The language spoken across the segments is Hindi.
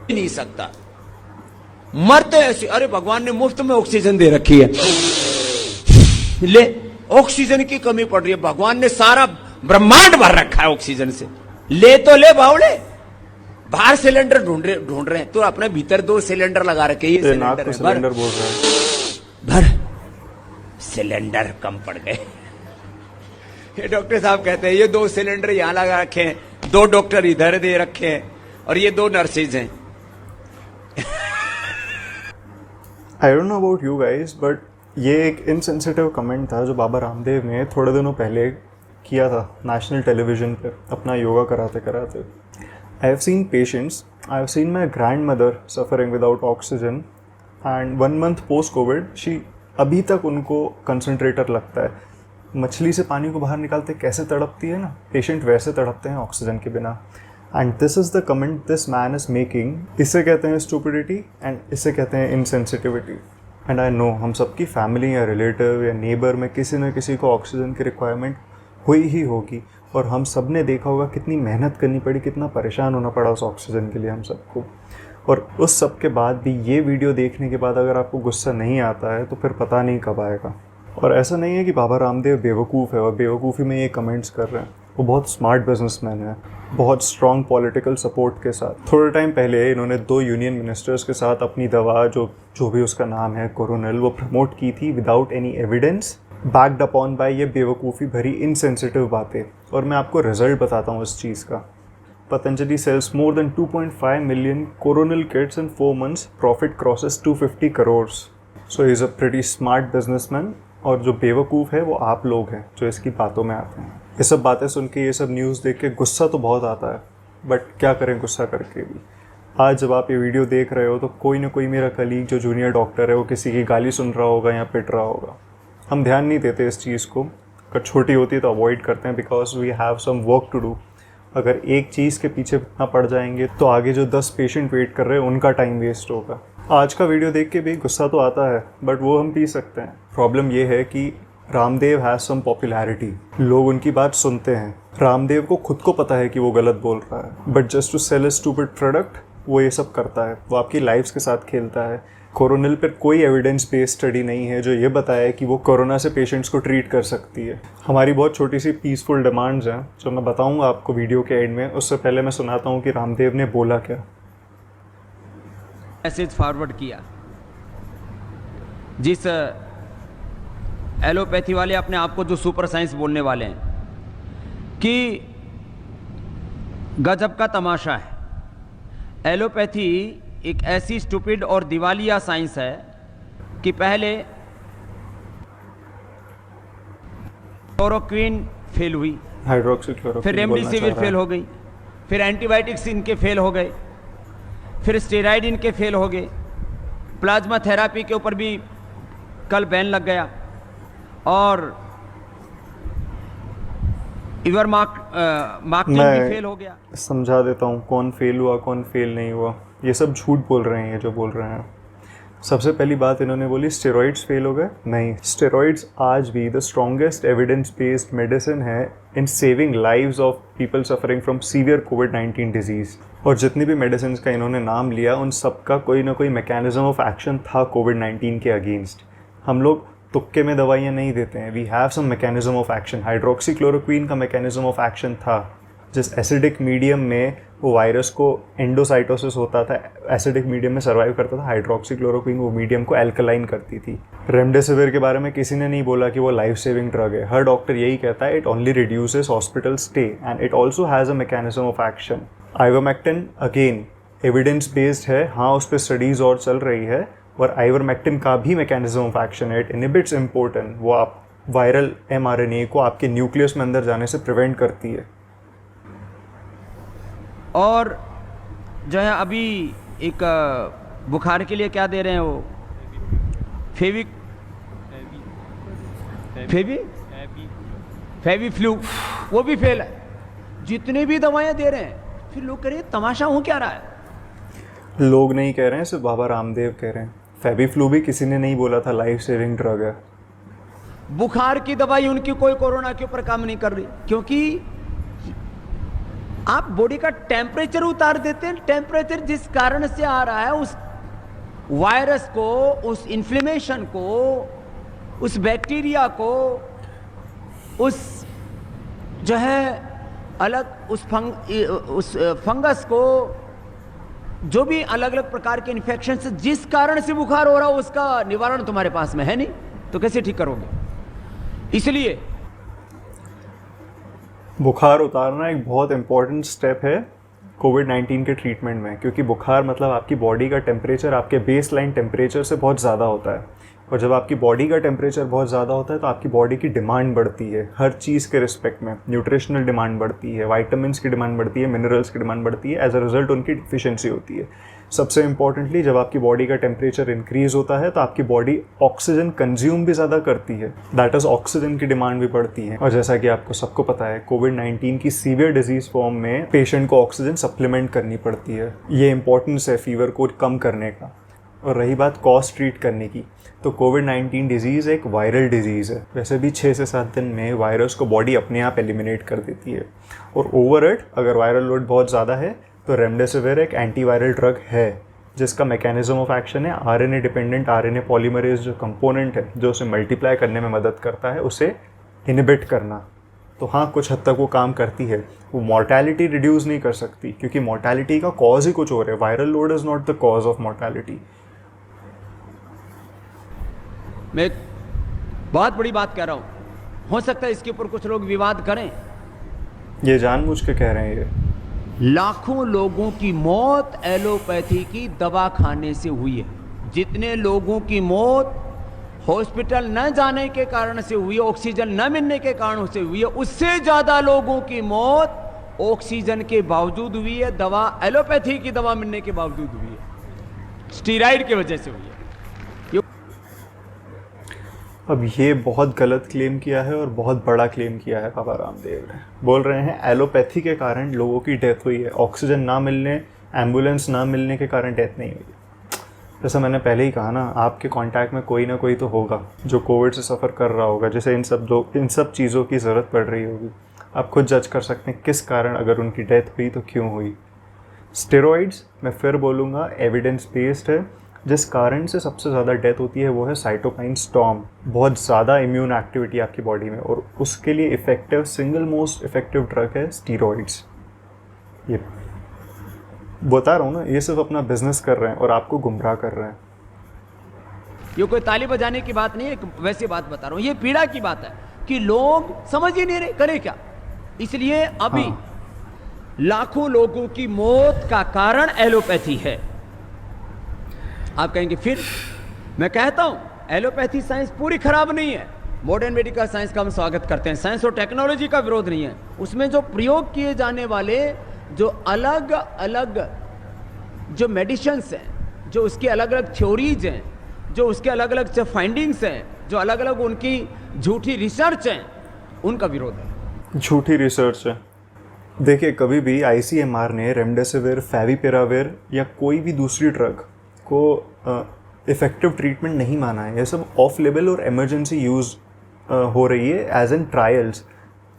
नहीं सकता, मरते ऐसे। अरे भगवान ने मुफ्त में ऑक्सीजन दे रखी है, ले ऑक्सीजन की कमी पड़ रही है, भगवान ने सारा ब्रह्मांड भर रखा है ऑक्सीजन से, ले तो ले बावड़े। बाहर सिलेंडर ढूंढ रहे हैं तो अपने भीतर 2 सिलेंडर लगा रखे, ये सिलेंडर है, सिलेंडर बोल रहा है भर, सिलेंडर कम पड़ गए। ये डॉक्टर साहब कहते हैं ये 2 सिलेंडर यहां लगा रखे हैं, 2 डॉक्टर इधर दे रखे हैं और ये 2 नर्सेज हैं। I don't know about you guys, but ये एक इनसेंसिटिव कमेंट था जो बाबा रामदेव ने थोड़े दिनों पहले किया था नेशनल टेलीविजन पे अपना योगा कराते कराते। I have seen patients, I have seen my grand mother suffering without oxygen and 1 month post Covid she अभी तक उनको कंसनट्रेटर लगता है। मछली से पानी को बाहर निकालते कैसे तड़पती है ना, पेशेंट वैसे तड़पते हैं ऑक्सीजन के बिना। And this is the comment this man is making. इसे कहते हैं स्टूपिडिटी एंड इसे कहते हैं इनसेंसिटिविटी। एंड आई नो हम सबकी फैमिली या रिलेटिव या नेबर में किसी न किसी को ऑक्सीजन की रिक्वायरमेंट हुई ही होगी, और हम सब ने देखा होगा कितनी मेहनत करनी पड़ी, कितना परेशान होना पड़ा उस ऑक्सीजन के लिए हम सबको। और उस सब के बाद भी ये वीडियो देखने के बाद अगर आपको गुस्सा नहीं आता है तो फिर पता नहीं कब आएगा। और ऐसा नहीं है कि बाबा रामदेव बेवकूफ़ है और बेवकूफ़ी में ये कमेंट्स कर रहे हैं, वो बहुत स्मार्ट बिजनेसमैन है, बहुत स्ट्रॉन्ग पॉलिटिकल सपोर्ट के साथ। थोड़े टाइम पहले इन्होंने 2 यूनियन मिनिस्टर्स के साथ अपनी दवा जो भी उसका नाम है कोरोनिल, वो प्रमोट की थी without any evidence, backed upon bye ये बेवकूफ़ी भरी इनसेंसिटिव बातें। और मैं आपको रिजल्ट बताता हूँ इस चीज़ का। Patanjali sells more than 2.5 million Coronil kits in 4 months, profit crosses 250 crores। So he is a pretty smart businessman. और जो बेवकूफ़ है वो आप लोग हैं जो इसकी बातों में आते हैं। ये सब बातें सुन के, ये सब न्यूज़ देख के गुस्सा तो बहुत आता है, बट क्या करें गुस्सा करके भी। आज जब आप ये वीडियो देख रहे हो तो कोई ना कोई मेरा कलीग जो जूनियर डॉक्टर है वो किसी की गाली सुन रहा होगा या पिट रहा होगा। हम ध्यान नहीं देते इस चीज़ को, अगर छोटी होती है तो अवॉइड करते हैं because we have some work to do. अगर एक चीज़ के पीछे इतना पड़ जाएंगे तो आगे जो 10 पेशेंट वेट कर रहे हैं उनका टाइम वेस्ट होगा। आज का वीडियो देख के भी गुस्सा तो आता है, बट वो हम पी सकते हैं। प्रॉब्लम ये है कि रामदेव हैज़ सम पॉपुलैरिटी, लोग उनकी बात सुनते हैं। रामदेव को खुद को पता है कि वो गलत बोल रहा है, but just to sell a stupid product वो ये सब करता है, वो आपकी लाइफ्स के साथ खेलता है। कोरोनिल पर कोई एविडेंस बेस्ड स्टडी नहीं है जो ये बताया कि वो कोरोना से पेशेंट्स को ट्रीट कर सकती है। हमारी बहुत छोटी सी पीसफुल डिमांड्स हैं जो मैं बताऊंगा आपको वीडियो के एंड में। उससे पहले मैं सुनाता हूँ कि रामदेव ने बोला क्या। मैसेज फॉरवर्ड किया, जिस एलोपैथी वाले अपने आप को जो सुपर साइंस बोलने वाले हैं कि गजब का तमाशा है। एलोपैथी एक ऐसी स्टूपिड और दिवालिया साइंस है कि पहले क्लोरोक्विन फेल हुई, हाइड्रोक्सीक्लोरोक्विन, फिर रेमडेसिविर फेल हो गई, फिर एंटीबायोटिक्स इनके फेल हो गए, फिर स्टेरॉइड इनके फेल हो गए, प्लाज्मा थेरापी के ऊपर भी कल बैन लग गया, और इवर मार्केटिंग भी फेल हो गया। समझा देता हूँ कौन फेल हुआ कौन फेल नहीं हुआ। ये सब झूठ बोल रहे हैं ये जो बोल रहे हैं। सबसे पहली बात इन्होंने बोली स्टेरॉइड्स फेल हो गए। नहीं, स्टेरॉइड्स आज भी the strongest evidence based medicine है in saving lives of people suffering from severe कोविड-19 डिजीज़। और जितनी भी मेडिसिन का इन्होंने नाम लिया उन सब का कोई ना कोई मैकेनिज्म ऑफ एक्शन था कोविड-19 के अगेंस्ट। हम लोग तुक्के में दवाइयाँ नहीं देते हैं, we have some mechanism of action. Hydroxychloroquine का मैकेनिज्म ऑफ एक्शन था, जिस एसिडिक मीडियम में वो वायरस को एंडोसाइटोसिस होता था, एसिडिक मीडियम में सर्वाइव करता था, हाइड्रोक्सीक्लोरोक्विन वो मीडियम को एल्कलाइन करती थी। रेमडेसिविर के बारे में किसी ने नहीं बोला कि वो लाइफ सेविंग ड्रग है। हर डॉक्टर यही कहता है, it only reduces hospital stay and it also has a mechanism of action. Ivermectin again evidence based है, हाँ उस पर स्टडीज़ और चल रही है, और आइवरमेक्टिन का भी मैकेनिज्म ऑफ एक्शन है, इट इनहिबिट्स इम्पोर्टेंट, वो आप वायरल mRNA को आपके न्यूक्लियस में अंदर जाने से प्रिवेंट करती है। और जो है अभी एक बुखार के लिए क्या दे रहे हैं वो फेवी फ्लू, वो भी फेल है। जितने भी दवाएं दे रहे हैं, फिर लोग कह रहे हैं तमाशा हो क्या रहा है। लोग नहीं कह रहे हैं, सिर्फ बाबा रामदेव कह रहे हैं। फेवी फ्लू भी किसी ने नहीं बोला था लाइफ सेविंग ड्रग है। बुखार की दवाई उनकी कोई कोरोना के ऊपर काम नहीं कर रही, क्योंकि आप बॉडी का टेम्परेचर उतार देते हैं। टेम्परेचर जिस कारण से आ रहा है, उस वायरस को, उस इन्फ्लेमेशन को, उस बैक्टीरिया को, उस जो है अलग उस फंगस को, जो भी अलग अलग प्रकार के इन्फेक्शन से जिस कारण से बुखार हो रहा हो, उसका निवारण तुम्हारे पास में है नहीं, तो कैसे ठीक करोगे? इसलिए बुखार उतारना एक बहुत इंपॉर्टेंट स्टेप है कोविड-19 के ट्रीटमेंट में, क्योंकि बुखार मतलब आपकी बॉडी का टेम्परेचर आपके बेस लाइन टेम्परेचर से बहुत ज़्यादा होता है, और जब आपकी बॉडी का टेम्परेचर बहुत ज़्यादा होता है तो आपकी बॉडी की डिमांड बढ़ती है हर चीज़ के रिस्पेक्ट में। न्यूट्रिशनल डिमांड बढ़ती है, वाइटामिन्स की डिमांड बढ़ती है, मिनरल्स की डिमांड बढ़ती है, एज अ रिजल्ट उनकी डिफिशियंसी होती है। सबसे इंपॉर्टेंटली, जब आपकी बॉडी का टेम्परेचर इंक्रीज होता है तो आपकी बॉडी ऑक्सीजन कंज्यूम भी ज़्यादा करती है, दैट इज़ ऑक्सीजन की डिमांड भी बढ़ती है। और जैसा कि आपको सबको पता है, कोविड-19 की सीवियर डिजीज़ फॉर्म में पेशेंट को ऑक्सीजन सप्लीमेंट करनी पड़ती है। ये इंपॉर्टेंस है फीवर को कम करने का। और रही बात कॉस्ट ट्रीट करने की, तो कोविड-19 डिजीज़ एक वायरल डिजीज़ है। वैसे भी 6 से 7 दिन में वायरस को बॉडी अपने आप एलिमिनेट कर देती है। और ओवरऑल अगर वायरल लोड बहुत ज़्यादा है तो रेमडेसिविर एक एंटीवायरल ड्रग है, जिसका मैकेनिज्म ऑफ एक्शन है आरएनए डिपेंडेंट आरएनए पॉलीमरेज जो कंपोनेंट है जो उसे मल्टीप्लाई करने में मदद करता है, उसे इनहिबिट करना। तो हाँ, कुछ हद तक वो काम करती है। वो मॉर्टैलिटी रिड्यूस नहीं कर सकती, क्योंकि मॉर्टैलिटी का कॉज ही कुछ और है। Viral load is not the cause of mortality. मैं एक बहुत बड़ी बात कह रहा हूं, हो सकता है इसके ऊपर कुछ लोग विवाद करें। ये जानबूझ के कह रहे हैं। ये लाखों लोगों की मौत एलोपैथी की दवा खाने से हुई है। जितने लोगों की मौत हॉस्पिटल न जाने के कारण से हुई है, ऑक्सीजन न मिलने के कारण से हुई है, उससे ज्यादा लोगों की मौत ऑक्सीजन के बावजूद हुई है, दवा एलोपैथी की दवा मिलने के बावजूद हुई है, स्टीराइड की वजह से हुई है। अब ये बहुत गलत क्लेम किया है और बहुत बड़ा क्लेम किया है बाबा रामदेव ने। बोल रहे हैं एलोपैथी के कारण लोगों की डेथ हुई है, ऑक्सीजन ना मिलने, एम्बुलेंस ना मिलने के कारण डेथ नहीं हुई। जैसा मैंने पहले ही कहा ना, आपके कांटेक्ट में कोई ना कोई तो होगा जो कोविड से सफ़र कर रहा होगा, जैसे इन सब चीज़ों की ज़रूरत पड़ रही होगी। आप खुद जज कर सकते हैं किस कारण अगर उनकी डेथ हुई तो क्यों हुई। स्टेरॉइड्स, मैं फिर बोलूँगा, एविडेंस बेस्ड है। जिस कारण से सबसे ज़्यादा डेथ होती है वो है साइटोकाइन स्टॉर्म, बहुत ज़्यादा इम्यून एक्टिविटी आपकी बॉडी में, और उसके लिए effective, single most effective drug है स्टीरॉइड्स। ये बता रहा हूँ ना, ये सिर्फ अपना बिजनेस कर रहे हैं और आपको गुमराह कर रहे हैं। ये कोई ताली बजाने की बात नहीं है, वैसी बात बता रहा हूँ। ये पीड़ा की बात है कि लोग समझ ही नहीं रहे करें क्या। इसलिए अभी लाखों लोगों की मौत का कारण एलोपैथी है। आप कहेंगे फिर, मैं कहता हूं एलोपैथी साइंस पूरी खराब नहीं है। मॉडर्न मेडिकल साइंस का हम स्वागत करते हैं। साइंस और टेक्नोलॉजी का विरोध नहीं है। उसमें जो प्रयोग किए जाने वाले जो अलग अलग जो मेडिसिन्स हैं, जो उसकी अलग अलग थ्योरीज हैं, जो उसके अलग अलग फाइंडिंग्स हैं, जो अलग अलग उनकी झूठी रिसर्च हैं, उनका विरोध है। झूठी रिसर्च है। देखिए, कभी भी ICMR ने रेमडेसिविर, फैविपिराविर या कोई भी दूसरी ड्रग को इफ़ेक्टिव ट्रीटमेंट नहीं माना है। ये सब ऑफ लेवल और इमरजेंसी यूज़ हो रही है एज एन ट्रायल्स।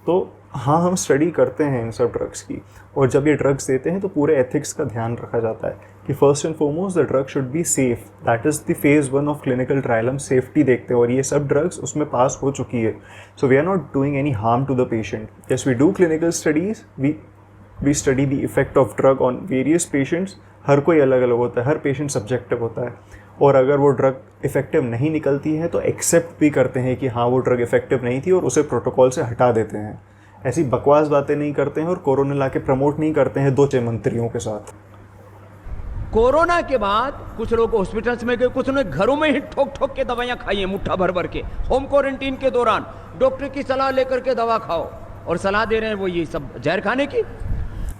तो हाँ, हम स्टडी करते हैं इन सब ड्रग्स की, और जब ये ड्रग्स देते हैं तो पूरे एथिक्स का ध्यान रखा जाता है कि first and foremost the drug should be safe. That is the phase 1 of clinical trial. हम सेफ्टी देखते हैं और ये सब ड्रग्स उसमें पास हो चुकी है। So we are not doing any harm to the patient. Yes, we do clinical studies, we study the effect of drug on various patients. हर कोई अलग अलग होता है, हर पेशेंट सब्जेक्टिव होता है, और अगर वो ड्रग इफेक्टिव नहीं निकलती है तो एक्सेप्ट भी करते हैं कि हाँ, वो ड्रग इफेक्टिव नहीं थी और उसे प्रोटोकॉल से हटा देते हैं। ऐसी बकवास बातें नहीं करते हैं और कोरोना ला के प्रमोट नहीं करते हैं 2 मंत्रियों के साथ। कोरोना के बाद कुछ लोग हॉस्पिटल्स में गए, कुछ ने घरों में ही ठोक ठोक के दवाइयां खाई हैं, मुट्ठा भर भर के। होम क्वारंटीन के दौरान डॉक्टर की सलाह लेकर के दवा खाओ, और सलाह दे रहे हैं वो ये सब जहर खाने की।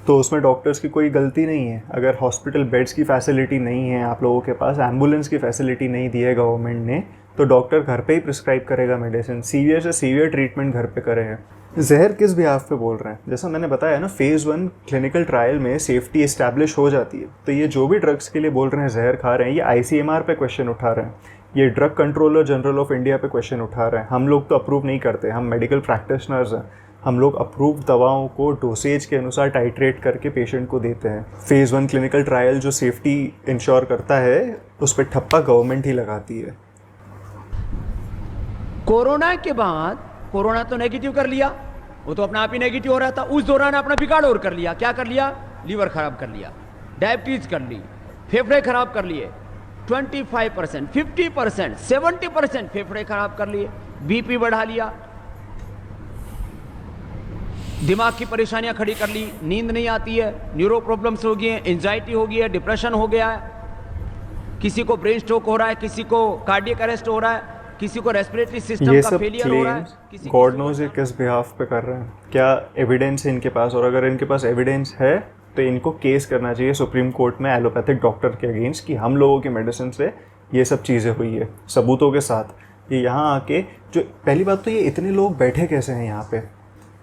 तो उसमें डॉक्टर्स की कोई गलती नहीं है। अगर हॉस्पिटल बेड्स की फैसिलिटी नहीं है, आप लोगों के पास एम्बुलेंस की फैसिलिटी नहीं दी है गवर्नमेंट ने, तो डॉक्टर घर पे ही प्रिस्क्राइब करेगा मेडिसिन। सीवियर से सीवियर ट्रीटमेंट घर पे करें। जहर किस बिहाफ पे बोल रहे हैं? जैसा मैंने बताया ना, फेज़ 1 क्लिनिकल ट्रायल में सेफ्टी इस्टेब्लिश हो जाती है। तो ये जो भी ड्रग्स के लिए बोल रहे हैं जहर खा रहे हैं, ये ICMR पे क्वेश्चन उठा रहे हैं, ये drug controller general of India पे क्वेश्चन उठा रहे हैं। हम लोग तो अप्रूव नहीं करते, हम मेडिकल प्रैक्टिशनर्स हैं। हम लोग अप्रूव दवाओं को डोसेज के अनुसार टाइट्रेट करके पेशेंट को देते हैं। फेज़ 1 क्लिनिकल ट्रायल जो सेफ्टी इंश्योर करता है उस पर ठप्पा गवर्नमेंट ही लगाती है। कोरोना के बाद कोरोना तो नेगेटिव कर लिया, वो तो अपना आप ही नेगेटिव हो रहा था, उस दौरान अपना बिगाड़ और कर लिया। क्या कर लिया? लीवर खराब कर लिया, डायबिटीज कर ली, फेफड़े खराब कर लिए, 25%, 50%, 70% फेफड़े खराब कर लिए, बीपी बढ़ा लिया, दिमाग की परेशानियां खड़ी कर ली, नींद नहीं आती है, न्यूरो प्रॉब्लम्स हो गई है, एंजाइटी हो गई है, डिप्रेशन हो गया है, किसी को ब्रेन स्ट्रोक हो रहा है, किसी को कार्डियक अरेस्ट हो रहा है, किसी को रेस्पिरेटरी सिस्टम का फेलियर हो रहा है। गॉड नोज ये किस बिहाफ पे कर रहे हैं, क्या एविडेंस है इनके पास? और अगर इनके पास एविडेंस है तो इनको केस करना चाहिए सुप्रीम कोर्ट में एलोपैथिक डॉक्टर के अगेंस्ट कि हम लोगों की मेडिसिन से ये सब चीज़ें हुई है, सबूतों के साथ। ये यहाँ आके जो पहली बात तो ये इतने लोग बैठे कैसे हैं यहाँ पे,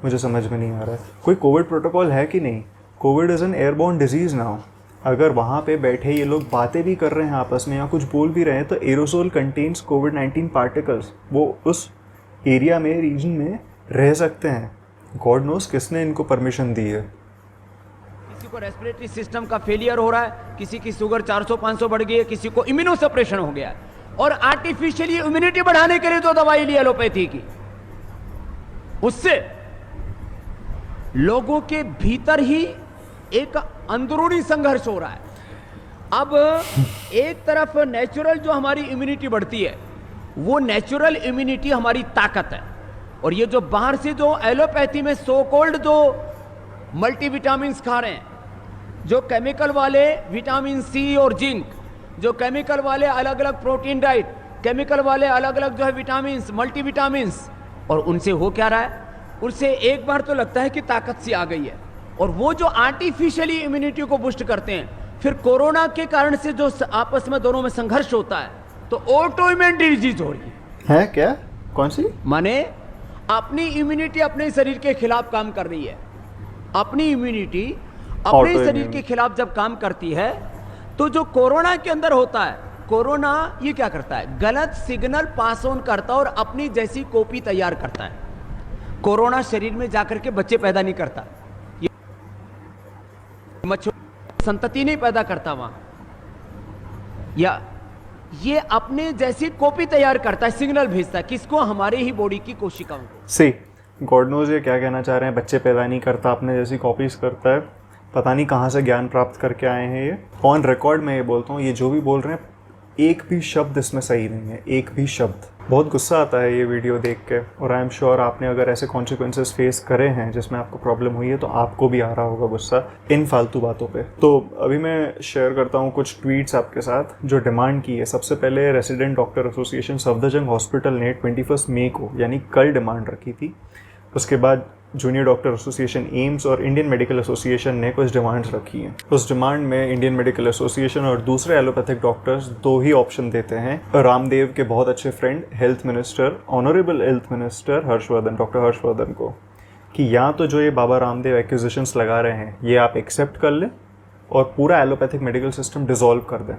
मुझे समझ में नहीं आ रहा है। कोई कोविड प्रोटोकॉल है कि नहीं? Covid is an airborne disease now. अगर वहाँ पे बैठे ये लोग बातें भी कर रहे हैं आपस में या कुछ बोल भी रहे हैं तो एरोसोल कंटेन्स कोविड-19 पार्टिकल्स, वो उस एरिया में, रीजन में रह सकते हैं। गॉड नोस किसने इनको परमिशन दी है। किसी को रेस्पिरेटरी सिस्टम का फेलियर हो रहा है, किसी की शुगर 400-500 बढ़ गई है, किसी को इम्यूनो सप्रेशन हो गया है, और आर्टिफिशियली इम्यूनिटी बढ़ाने के लिए तो दवाई ली एलोपैथी की। उससे लोगों के भीतर ही एक अंदरूनी संघर्ष हो रहा है। अब एक तरफ नेचुरल जो हमारी इम्यूनिटी बढ़ती है, वो नेचुरल इम्यूनिटी हमारी ताकत है, और ये जो बाहर से जो एलोपैथी में सो कॉल्ड जो मल्टीविटामिन्स खा रहे हैं, जो केमिकल वाले विटामिन सी और जिंक, जो केमिकल वाले अलग अलग प्रोटीन डाइट, केमिकल वाले अलग अलग जो है विटामिन्स, मल्टीविटामिन्स, और उनसे हो क्या रहा है? उससे एक बार तो लगता है कि ताकत सी आ गई है, और वो जो आर्टिफिशियली इम्यूनिटी को बूस्ट करते हैं, फिर कोरोना के कारण से जो आपस में दोनों में संघर्ष होता है तो ऑटोइम्यून डिजीज हो रही है। क्या? कौन सी? माने अपनी इम्यूनिटी अपने शरीर के खिलाफ काम कर रही है। अपनी इम्यूनिटी अपने शरीर के खिलाफ जब काम करती है तो जो कोरोना के अंदर होता है, कोरोना ये क्या करता है? गलत सिग्नल पास ऑन करता है और अपनी जैसी कॉपी तैयार करता है। कोरोना शरीर में जाकर के बच्चे पैदा नहीं करता, ये मच्छर संतति नहीं पैदा करता वहां, या ये अपने जैसी कॉपी तैयार करता है, सिग्नल भेजता है किसको? हमारे ही बॉडी की कोशिकाओं को। सी गॉड नोज ये क्या कहना चाह रहे हैं, बच्चे पैदा नहीं करता, अपने जैसी कॉपीज करता है। पता नहीं कहाँ से ज्ञान प्राप्त करके आए हैं ये। ऑन रिकॉर्ड मैं ये बोलता हूँ, ये जो भी बोल रहे हैं एक भी शब्द इसमें सही नहीं है, एक भी शब्द। बहुत गुस्सा आता है ये वीडियो देख के, और आई एम श्योर आपने अगर ऐसे कॉन्सिक्वेंसेस फेस करे हैं जिसमें आपको प्रॉब्लम हुई है तो आपको भी आ रहा होगा गुस्सा इन फालतू बातों पे। तो अभी मैं शेयर करता हूँ कुछ ट्वीट्स आपके साथ जो डिमांड की है। सबसे पहले resident doctor association Safdarjung hospital ने 21 मई को यानी कल डिमांड रखी थी। उसके बाद जूनियर डॉक्टर एसोसिएशन एम्स और इंडियन मेडिकल एसोसिएशन ने कुछ डिमांड्स रखी हैं। उस डिमांड में इंडियन मेडिकल एसोसिएशन और दूसरे एलोपैथिक डॉक्टर्स दो ही ऑप्शन देते हैं। रामदेव के बहुत अच्छे friend health minister, honourable health minister Harshvardhan, doctor Harshvardhan को, कि या तो जो ये बाबा रामदेव एक्विजिशंस लगा रहे हैं ये आप एक्सेप्ट कर लें और पूरा एलोपैथिक मेडिकल सिस्टम डिसॉल्व कर दें,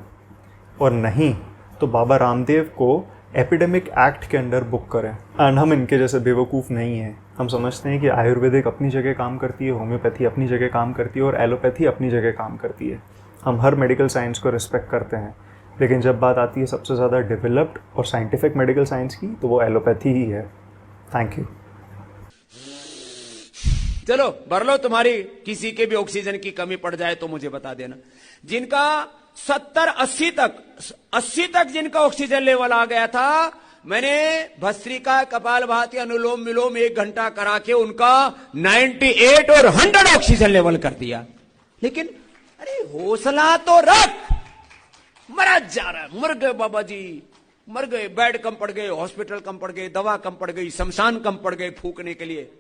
और नहीं तो बाबा रामदेव को एपिडेमिक एक्ट के अंडर बुक करें। एंड हम इनके जैसे बेवकूफ़ नहीं हैं। हम समझते हैं कि आयुर्वेदिक अपनी जगह काम करती है, होम्योपैथी अपनी जगह काम करती है और एलोपैथी अपनी जगह काम करती है। हम हर मेडिकल साइंस को रिस्पेक्ट करते हैं, लेकिन जब बात आती है सबसे ज़्यादा डेवलप्ड और साइंटिफिक मेडिकल साइंस की तो वो एलोपैथी ही है। Thank you. चलो भर लो, तुम्हारी किसी के भी ऑक्सीजन की कमी पड़ जाए तो मुझे बता देना। जिनका 70-80 तक जिनका ऑक्सीजन लेवल आ गया था, मैंने भस्त्रिका, कपालभाति, अनुलोम विलोम 1 घंटा करा के उनका 98 और 100 ऑक्सीजन लेवल कर दिया। लेकिन अरे हौसला तो रख, मरा जा रहा है। मर गए बाबा जी, मर गए, बेड कम पड़ गए, हॉस्पिटल कम पड़ गए, दवा कम पड़ गई, शमशान कम पड़ गए फूकने के लिए।